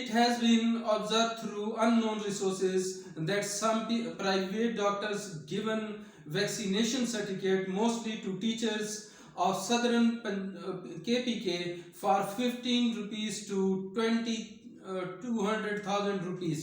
It has been observed through unknown resources that some private doctors given vaccination certificate mostly to teachers of southern KPK for 15 rupees to 200,000 rupees.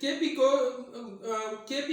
KP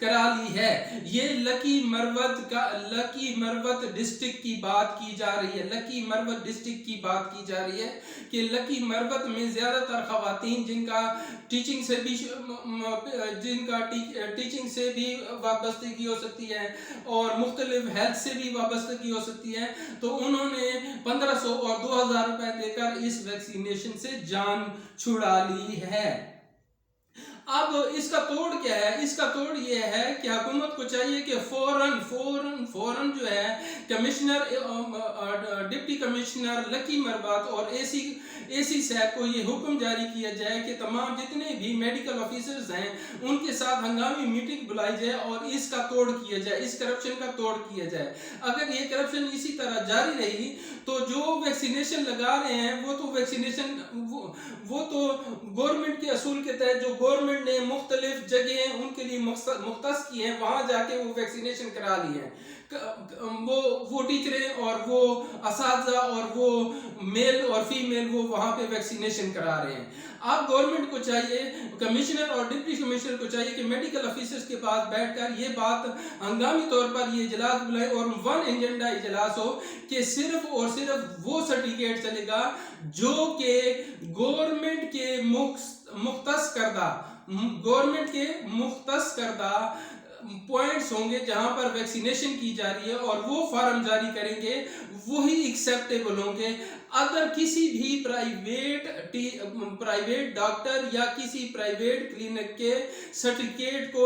کرا لی ہے۔ یہ لکی مروت district کی بات کی جا رہی ہے، لکی مروت ڈسٹرکٹ کی بات کی جا رہی ہے کہ لکی مروت میں زیادہ تر خواتین جن کا ٹیچنگ سے بھی وابستگی ہو سکتی ہے اور مختلف ہیلتھ سے بھی وابستگی ہو سکتی ہے، تو انہوں نے 1500 اور 2000 روپے دے کر اس ویکسینیشن سے جان چھڑا لی ہے۔ اب اس کا توڑ کیا ہے؟ اس کا توڑ یہ ہے کہ حکومت کو چاہیے کہ فوراً جو ہے کمشنر ڈپٹی کمشنر لکی مروت اور اے سی صاحب کو یہ حکم جاری کیا جائے کہ تمام جتنے بھی میڈیکل آفیسرز ہیں ان کے ساتھ ہنگامی میٹنگ بلائی جائے اور اس کا توڑ کیا جائے، اس کرپشن کا توڑ کیا جائے۔ اگر یہ کرپشن اسی طرح جاری رہی تو جو ویکسینیشن لگا رہے ہیں وہ تو گورنمنٹ کے اصول کے تحت جو گورنمنٹ نے مختلف جگہیں ان کے لیے مختص کی ہیں، وہاں جا کے وہ ویکسینیشن کرا لی ہے۔ وہ ٹیچریں اور وہ اساتذہ اور وہ میل اور فیمیل وہ وہاں پہ ویکسینیشن کرا رہے ہیں۔ اب گورنمنٹ کو چاہیے، کمشنر اور ڈپٹی کمشنر کو چاہیے کہ میڈیکل آفیسرز کے پاس بیٹھ کر یہ بات ہنگامی طور پر یہ اجلاس بلائے اور ون ایجنڈا اجلاس ہو کہ صرف اور صرف وہ سرٹیفکیٹ چلے گا جو کہ گورنمنٹ کے مختص کردہ پوائنٹس ہوں گے جہاں پر ویکسینیشن کی جا رہی ہے اور وہ فارم جاری کریں گے، وہی ایکسیپٹیبل ہوں گے۔ اگر کسی بھی پرائیویٹ ڈاکٹر یا کسی پرائیویٹ کلینک کے سرٹیفکیٹ کو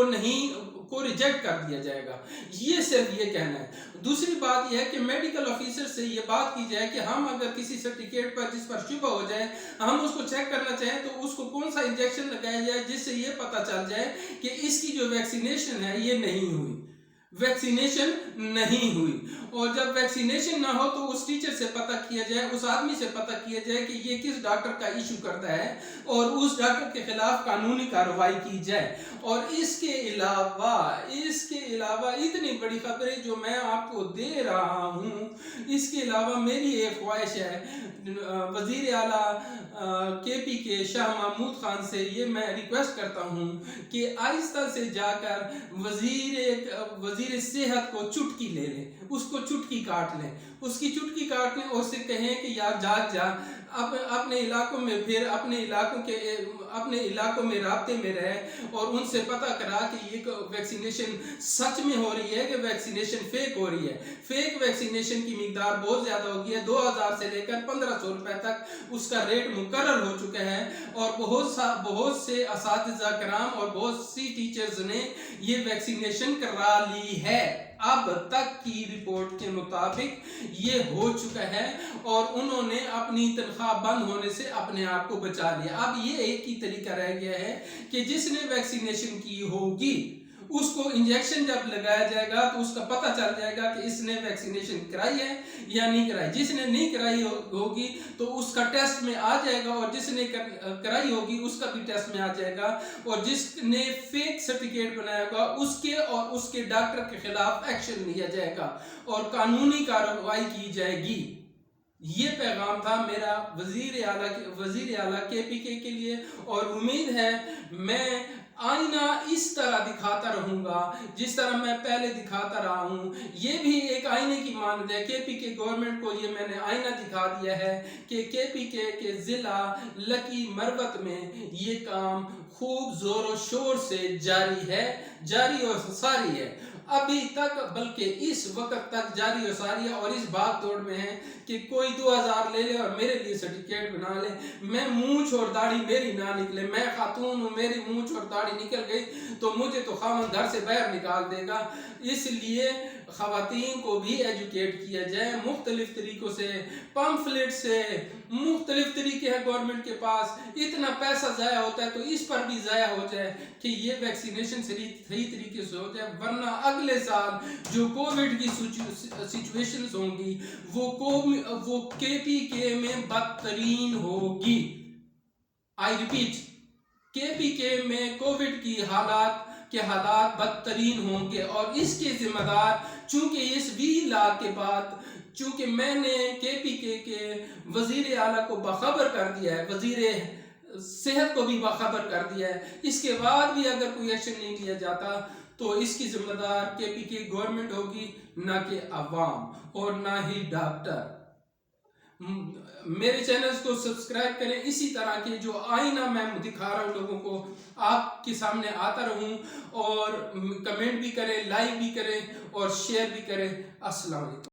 ریجیکٹ کر دیا جائے گا، یہ صرف یہ کہنا ہے۔ دوسری بات یہ ہے کہ میڈیکل آفیسر سے یہ بات کی جائے کہ ہم اگر کسی سرٹیفکیٹ پر جس پر شبہ ہو جائے ہم اس کو چیک کرنا چاہیں تو اس کو کون سا انجیکشن لگایا جائے جس سے یہ پتا چل جائے کہ اس کی جو ویکسینیشن ہے یہ نہیں ہوئی۔ اور جب ویکسینیشن نہ ہو تو اس ٹیچر سے پتہ کیا جائے، اس آدمی سے پتہ کیا جائے کہ یہ کس ڈاکٹر کا ایشو کرتا ہے اور اس ڈاکٹر کے خلاف قانونی کارروائی کی جائے۔ اور اس کے علاوہ اتنی بڑی خبریں جو میں آپ کو دے رہا ہوں، اس کے علاوہ میری ایک خواہش ہے، وزیر اعلیٰ کے پی کے شاہ محمود خان سے یہ میں ریکویسٹ کرتا ہوں کہ آہستہ سے جا کر وزیر صحت کو چٹکی لے لیں، اس کو چٹکی کاٹ لیں، اس کی چٹکی کاٹنے اور اسے کہیں کہ یار جاگ جا، اپنے علاقوں میں پھر اپنے علاقوں میں رابطے میں رہے اور ان سے پتہ کرا کہ یہ ویکسینیشن سچ میں ہو رہی ہے کہ ویکسینیشن فیک ہو رہی ہے۔ فیک ویکسینیشن کی مقدار بہت زیادہ ہوگی ہے، 2000 سے لے کر 1500 روپے تک اس کا ریٹ مقرر ہو چکا ہے اور بہت سے اساتذہ کرام اور بہت سی ٹیچرز نے یہ ویکسینیشن کرا لی ہے۔ اب تک کی رپورٹ کے مطابق یہ ہو چکا ہے اور انہوں نے اپنی تنخواہ بند ہونے سے اپنے آپ کو بچا لیا۔ اب یہ ایک ہی طریقہ رہ گیا ہے کہ جس نے ویکسینیشن کی ہوگی اس کو انجیکشن جب لگایا جائے گا تو اس کا پتہ چل جائے گا کہ اس نے ویکسینیشن کرائی ہے یا نہیں کرائی۔ جس نے نہیں کرائی ہوگی تو اس کا ٹیسٹ میں آ جائے گا اور جس نے کرائی ہوگی اس کا بھی ٹیسٹ میں آ جائے گا، اور جس نے فیک سرٹیفکیٹ بنایا ہوگا اس کے ڈاکٹر کے خلاف ایکشن لیا جائے گا اور قانونی کارروائی کی جائے گی۔ یہ پیغام تھا میرا وزیر اعلیٰ کے پی کے لیے، اور امید ہے میں آئینہ اس طرح دکھاتا رہوں گا جس طرح میں پہلے دکھاتا رہا ہوں۔ یہ بھی ایک آئینے کی مانند ہے، کے پی کے گورنمنٹ کو یہ میں نے آئینہ دکھا دیا ہے کہ کے پی کے ضلع لکی مروت میں یہ کام خوب زور و شور سے جاری اور ساری ہے ابھی تک، بلکہ اس وقت تک جاری اور ساری ہے، اور اس بھاگ دوڑ میں ہے کہ کوئی 2000 لے لے اور میرے لیے سرٹیفکیٹ بنا لے، میں مونچھ اور داڑھی میری نہ نکلے، میں خاتون ہوں، میری مونچھ اور داڑھی نکل گئی تو مجھے تو خاوند گھر سے باہر نکال دے گا۔ اس لیے خواتین کو بھی ایجوکیٹ کیا جائے مختلف طریقوں سے، پمفلٹ سے، مختلف طریقے ہیں گورنمنٹ کے پاس، اتنا پیسہ ضائع ہوتا ہے تو اس پر بھی ضائع ہو جائے کہ یہ ویکسینیشن صحیح طریقے سے ہو جائے، ورنہ اگلے سال جو کووڈ کی سچویشنز ہوں گی وہ کے پی کے میں بدترین ہوگی۔ آئی ریپیٹ، کے پی کے میں کووڈ کی حالات بدترین ہوں گے، اور اس کے ذمہ دار چونکہ اس لا کے بعد چونکہ میں نے کے پی کے وزیر اعلیٰ کو باخبر کر دیا ہے، وزیر صحت کو بھی باخبر کر دیا ہے، اس کے بعد بھی اگر کوئی ایکشن نہیں لیا جاتا تو اس کی ذمہ دار KPK گورنمنٹ ہوگی، نہ کہ عوام اور نہ ہی ڈاکٹر۔ میرے چینلز کو سبسکرائب کریں، اسی طرح کے جو آئینہ میں دکھا رہا ہوں لوگوں کو آپ کے سامنے آتا رہوں، اور کمنٹ بھی کریں، لائک بھی کریں اور شیئر بھی کریں۔ السلام علیکم۔